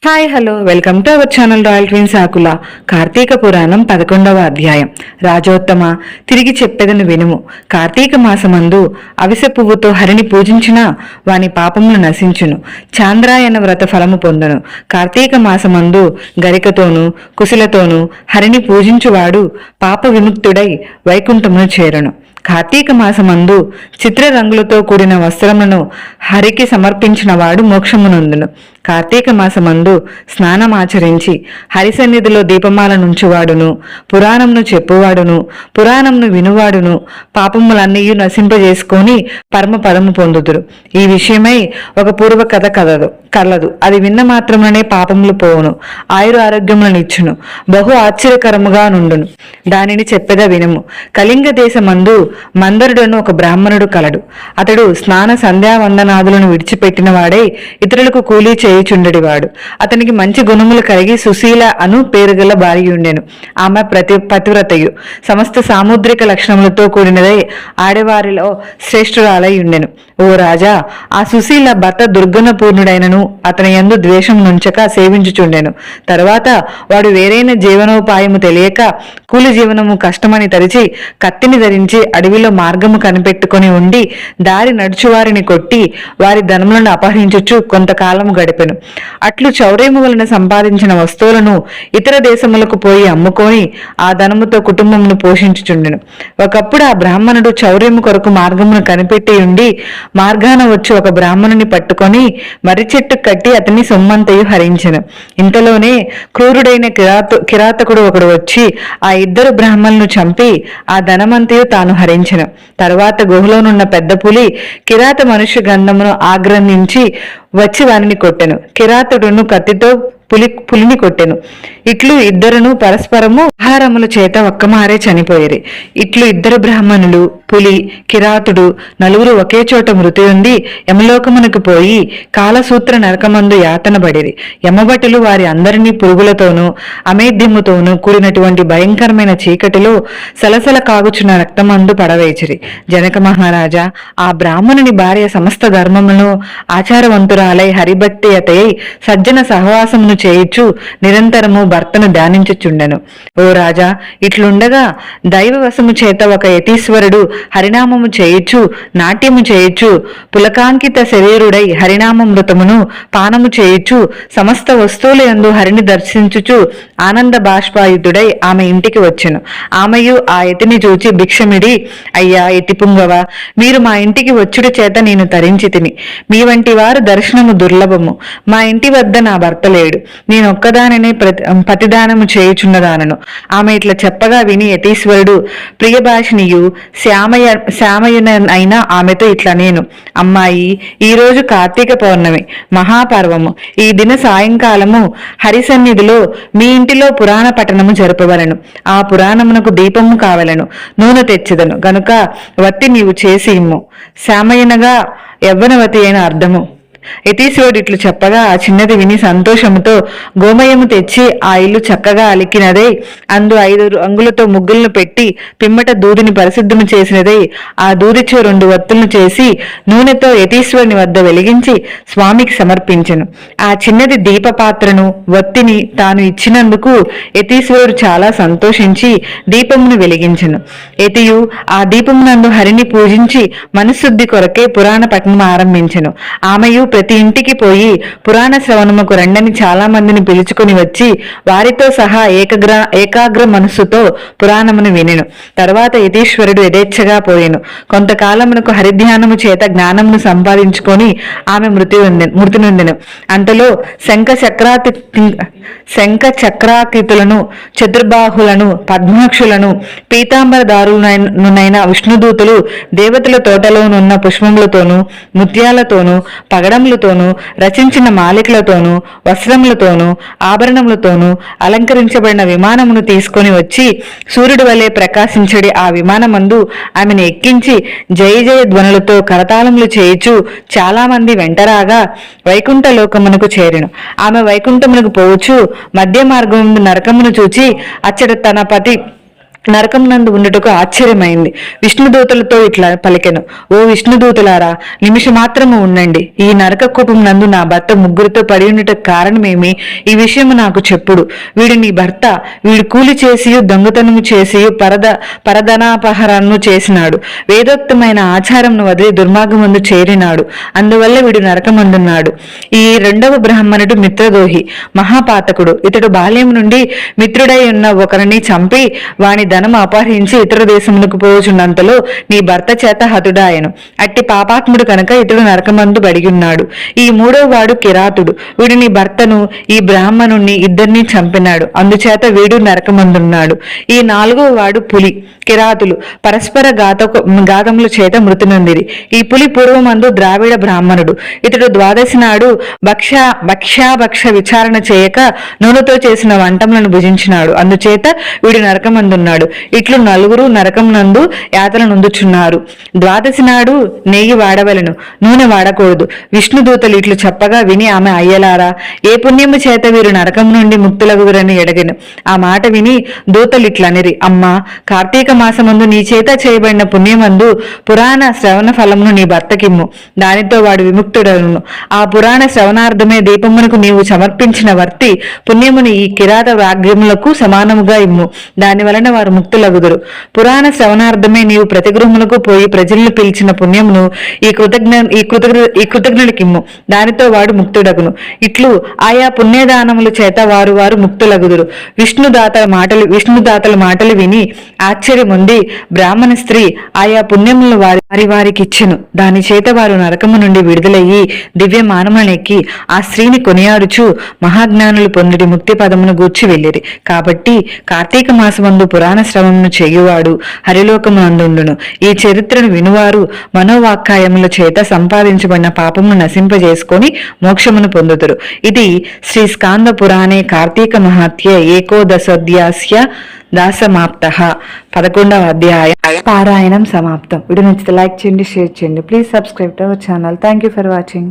Hi hello welcome to our channel Royal Twins Akula. Karthika Puranam 11వ అధ్యాయం. రాజోత్తమ, తిరిగి చెప్పెదను వినుము. కార్తీక మాసమందు అవిసె పువ్వుతో హరిని పూజించిన వాని పాపములు నశించును, చాంద్రాయన వ్రత ఫలము పొందును. కార్తీక మాసమందు గరికతోనూ కుశలతోనూ హరిని పూజించువాడు పాప విముక్తుడై వైకుంఠమును చేరును. కార్తీక మాసమందు చిత్ర రంగులతో కూడిన వస్త్రములను హరికి సమర్పించిన వాడు మోక్షమునందును. కార్తీక మాసమందు స్నానమాచరించి హరి సన్నిధిలో దీపమాల నుంచువాడును, పురాణంను చెప్పువాడును, పురాణంను వినువాడును పాపములన్నీ నశింపజేసుకొని పరమ పదము పొందుదురు. ఈ విషయమై ఒక పూర్వ కథ కలదు. అది విన్న మాత్రమునే పాపములు పోవును, ఆయుర ఆరోగ్యములను ఇచ్చును, బహు ఆశ్చర్యకరముగా నుండును. దానిని చెప్పెద వినుము. కళింగ దేశమందు మందరుడను ఒక బ్రాహ్మణుడు కలడు. అతడు స్నాన సంధ్యావందనాదులను విడిచిపెట్టిన వాడై ఇతరులకు కూలీ చేయుచుండెడివాడు. అతనికి మంచి గుణములు కలిగి సుశీల అను పేరుగల భార్య ఉండెను. ఆమె పతివ్రతయు సమస్త సాముద్రిక లక్షణములతో కూడినదై ఆడవారిలో శ్రేష్ఠురాలై ఉండెను. ఓ రాజా, ఆ సుశీల భర్త దుర్గుణ పూర్ణుడైనను అతని యందు ద్వేషం నుంచక సేవించుచుండెను. తర్వాత వాడు వేరైన జీవనోపాయము తెలియక కూలి జీవనము కష్టమని తరిచి కత్తిని ధరించి అడవిలో మార్గము కనిపెట్టుకుని ఉండి దారి నడుచువారిని కొట్టి వారి ధనములను అపహరించుచు కొంతకాలము గడిపెను. అట్లు చౌర్యము వలన సంపాదించిన వస్తువులను ఇతర దేశములకు పోయి అమ్ముకొని ఆ ధనముతో కుటుంబమును పోషించుచుండెను. ఒకప్పుడు ఆ బ్రాహ్మణుడు చౌర్యము కొరకు మార్గమును కనిపెట్టి ఉండి మార్గాన వచ్చి ఒక బ్రాహ్మణుని పట్టుకొని మర్రి చెట్టు కట్టి అతని సొమ్మంతయు హరించెను. ఇంతలోనే క్రూరుడైన కిరాతకుడు ఒకడు వచ్చి ఆ ఇద్దరు బ్రాహ్మణులను చంపి ఆ ధనమంతయు తాను హరించెను. తర్వాత గుహలోనున్న పెద్ద పులి కిరాత మనుష్య గంధమును ఆగ్రహించి వచ్చి వానిని కొట్టెను. కిరాతుడును కత్తితో పులిని కొట్టెను. ఇట్లు ఇద్దరును పరస్పరము ఆహారముల చేత ఒక్కమారే చనిపోయేరి. ఇట్లు ఇద్దరు బ్రాహ్మణులు, పులి, కిరాతుడు నలుగురు ఒకే చోట మృతి ఉండి యమలోకమునకు పోయి కాలసూత్ర నరకమందు యాతన పడిరి. యమభటులు వారి అందరినీ పురుగులతోనూ అమేధ్యముతోనూ కూడినటువంటి భయంకరమైన చీకటిలో సలసల కాగుచున్న రక్తమందు పడవేచిరి. జనక మహారాజా, ఆ బ్రాహ్మణుని భార్య సమస్త ధర్మములను ఆచారవంతురాలై హరిభక్తి అతయై సజ్జన సహవాసమును చేయుచు నిరంతరము భర్తను ధ్యానించుచుండెను. ఓ రాజా, ఇట్లుండగా దైవవశము చేత ఒక యతీశ్వరుడు హరినామము చేయుచు నాట్యము చేయుచు పులకాంకిత శరీరుడై హరినామమృతమును పానము చేయుచు సమస్త వస్తువుల యందు హరిని దర్శించుచు ఆనంద బాష్పాయుతుడై ఆమె ఇంటికి వచ్చెను. ఆమెయు ఆ యతిని చూచి భిక్షమిడి, అయ్యా యతి పుంగవ, మీరు మా ఇంటికి వచ్చుడి చేత నేను తరించి తిని. మీ వంటి వారు దర్శనము దుర్లభము. మా ఇంటి వద్ద నా భర్త లేడు, నేనొక్కదాననే పతిదానము చేయుచున్నదానను. ఆమె ఇట్లా చెప్పగా విని యతీశ్వరుడు ప్రియభాషినియు శ్యామయునైనా ఆమెతో ఇట్లా నేను, అమ్మాయి, ఈ రోజు కార్తీక పౌర్ణమి మహాపర్వము. ఈ దిన సాయంకాలము హరిసన్నిధిలో మీ ఇంటిలో పురాణ పఠనము జరపవలను. ఆ పురాణమునకు దీపము కావలను, నూనె తెచ్చదను గనుక వత్తి నీవు చేసి ఇమ్ము. శ్యామయునగా యవ్వనవతి అయిన అర్థము. యతీశ్వరుడు ఇట్లు చెప్పగా ఆ చిన్నది విని సంతోషముతో గోమయము తెచ్చి ఆ ఇల్లు చక్కగా అలికినదై అందు 5 అంగులతో ముగ్గులను పెట్టి పిమ్మట దూదిని పరిశుద్ధము చేసినదై ఆ దూదిచో 2 వత్తులను చేసి నూనెతో యతీశ్వరుని వద్ద వెలిగించి స్వామికి సమర్పించెను. ఆ చిన్నది దీపపాత్రను వత్తిని తాను ఇచ్చినందుకు యతీశ్వరుడు చాలా సంతోషించి దీపమును వెలిగించెను. యతియు ఆ దీపమునందు హరిని పూజించి మనశుద్ధి కొరకే పురాణ పఠనం ఆరంభించెను. ఆమెయు ప్రతి ఇంటికి పోయి పురాణ శ్రవణముకు రండని చాలా మందిని పిలుచుకుని వచ్చి వారితో సహా ఏకాగ్ర మనస్సుతో పురాణమును వినెను. తర్వాత యతీశ్వరుడు యథేచ్ఛగా పోయెను. కొంతకాలమునకు హరిధ్యానము చేత జ్ఞానమును సంపాదించుకొని ఆమె మృతి నొందెను. అంతలో శంఖ చక్రాకృతులను, చతుర్బాహులను, పద్మాక్షులను, పీతాంబరదారులనైన విష్ణుదూతులు దేవతల తోటలోనున్న పుష్పములతోనూ ముత్యాలతోనూ పగడములతోనూ రచించిన మాలికలతోనూ వస్త్రములతోనూ ఆభరణములతోనూ అలంకరించబడిన విమానమును తీసుకొని వచ్చి సూర్యుడి వలె ప్రకాశించడి ఆ విమానమందు ఆమెను ఎక్కించి జయ జయ ధ్వనులతో కరతాళములు చేయుచు చాలా మంది వెంటరాగా వైకుంఠ లోకమునకు చేరెను. ఆమె వైకుంఠమునకు పోవచ్చు మధ్య మార్గము నరకమును చూచి అచ్చట తన పతి నరకం నందు ఉండుటకు ఆశ్చర్యమైంది. విష్ణుదూతలతో ఇట్లా పలికెను, ఓ విష్ణుదూతలారా, నిమిషమాత్రము ఉండండి. ఈ నరక కూపం నందు నా భర్త ముగ్గురితో పడి ఉండుటకు కారణమేమి? ఈ విషయము నాకు చెప్పుడు. వీడు నీ భర్త. వీడు కూలి చేసి దొంగతనము చేసి పరధనాపహరణను చేసినాడు. వేదోక్తమైన ఆచారంను వదిలి దుర్మార్గమందు చేరినాడు. అందువల్ల వీడు నరకమందున్నాడు. ఈ రెండవ బ్రాహ్మణుడు మిత్రదోహి, మహాపాతకుడు. ఇతడు బాల్యం నుండి మిత్రుడై ఉన్న ఒకరిని చంపి వాని ధనం అపహరించి ఇతర దేశములకు పోచున్నంతలో నీ భర్త చేత హతుడాయను. అట్టి పాపాత్ముడు కనుక ఇతడు నరకమందు బడిగున్నాడు. ఈ మూడవ వాడు కిరాతుడు. వీడు నీ భర్తను ఈ బ్రాహ్మణుణ్ణి ఇద్దరిని చంపినాడు. అందుచేత వీడు నరకమందున్నాడు. ఈ నాలుగవ వాడు పులి. కిరాతులు పరస్పర ఘాతముల చేత మృతునందిరి. ఈ పులి పూర్వమందు ద్రావిడ బ్రాహ్మణుడు. ఇతడు ద్వాదశి నాడు భక్ష్యాభక్ష విచారణ చేయక నూనెతో చేసిన వంటములను భుజించినాడు. అందుచేత వీడు నరకమందున్నాడు. ఇట్లు నలుగురు నరకం నందు యాతన నొందుచున్నారు. ద్వాదశి నాడు నెయ్యి వాడవలను, నూనె వాడకూడదు. విష్ణుదూతలు ఇట్లు చెప్పగా విని ఆమె, అయ్యలారా, ఏ పుణ్యము చేత వీరు నరకం నుండి ముక్తులగురని ఎడగెను. ఆ మాట విని దూతలు ఇట్లనిరి, అమ్మా, కార్తీక మాసమందు నీ చేత చేయబడిన పుణ్యమందు పురాణ శ్రవణ ఫలమును నీ భర్తకిమ్ము. దానితో వాడు విముక్తుడను. ఆ పురాణ శ్రవణార్థమే దీపమునకు నీవు సమర్పించిన వర్తి పుణ్యముని ఈ కిరాత వాగ్యములకు సమానముగా ఇమ్ము. దాని వలన వారు ముక్తులగుదురు. పురాణ శ్రవణార్థమే నీవు ప్రతి గృహములకు పోయి ప్రజలను పిలిచిన పుణ్యమును ఈ కృతజ్ఞుడికిమ్ము. దానితో వాడు ముక్తుడగును. ఇట్లు ఆయా పుణ్యదానముల చేత వారు ముక్తులగుదురు. విష్ణుదాతల మాటలు విని ఆశ్చర్యముంది బ్రాహ్మణ స్త్రీ ఆయా పుణ్యములను వారికి ఇచ్చెను. దాని చేత వారు నరకము నుండి విడుదలయ్యి దివ్య మానములనెక్కి ఆ స్త్రీని కొనియాడుచు మహాజ్ఞానులు పొందిడి ముక్తి పదమును గూర్చి వెళ్ళిరి. కాబట్టి కార్తీక మాసమందు పురాణ శ్రవణను చేయువాడు హరిలోకమునందుండును. ఈ చరిత్రను వినువారు మనోవాక్కాయముల చేత సంపాదించబడిన పాపమును నశింపజేసుకొని మోక్షమును పొందుదురు. ఇది శ్రీ స్కాంద పురాణే కార్తీక మహాత్య ఏకోదశోధ్యాస్య దాసమాప్త 11వ అధ్యాయం పారాయణం సమాప్తం. వీడియో నచ్చితే లైక్ చేయండి, షేర్ చేయండి. Please subscribe to our channel. Thank you for watching.